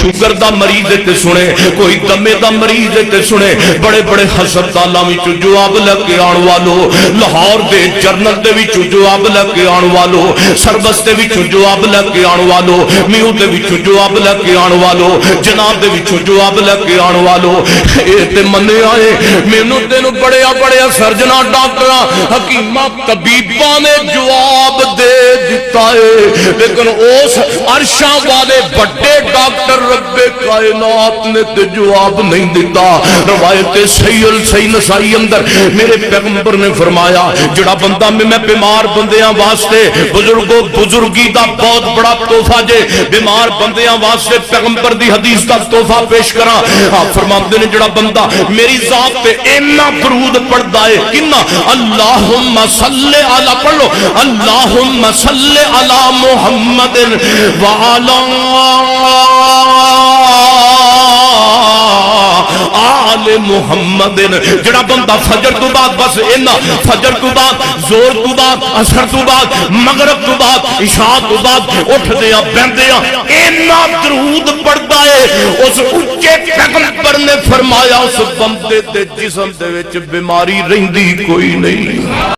Sugar دا مریض تے سنے، کوئی دمے دا مریض تے سنے، بڑے بڑے ہسپتالاں وچوں جواب لے کے آن والو، لاہور دے جرنل دے وچوں جواب لے کے آن والو، سروس دے وچوں جواب لے کے آن والو، میو دے وچوں جواب لے کے آن والو، جناب دے وچوں جواب لے کے آن والو، اے تے منے آئے مینوں تینوں بڑے سرجنا ڈاکٹراں حکیماں طبیباں نے جواب دے دیتا ہے، لیکن اس عرشاں والے بڑے ڈاکٹر رب کائنات نے تے جواب نہیں دیتا۔ روایت صحیح نسائی اندر میرے پیغمبر نے فرمایا جڑا بندہ میں بیمار بندیاں واسطے بزرگوں بزرگی دا بہت بڑا تحفہ جے بیمار بندیاں واسطے پیغمبر دی حدیث دا تحفہ پیش کراں، آپ فرماتے ہیں جڑا بندہ میری ذات پہ اینا درود پڑھدا ہے کنا اللہم صلی علی پڑھو اللہم صلی علی محمد وعلا آل محمد، جڑا بندہ فجر تو بعد بس اینا فجر تو بعد زور تو بعد عصر تو بعد مغرب تو بعد عشاء تو بعد اٹھ دیا بہندیا اینا درود پڑھدا ہے، اس اچے پیغمبر نے فرمایا اس بندے دے جسم دے وچ بیماری رہندی کوئی نہیں۔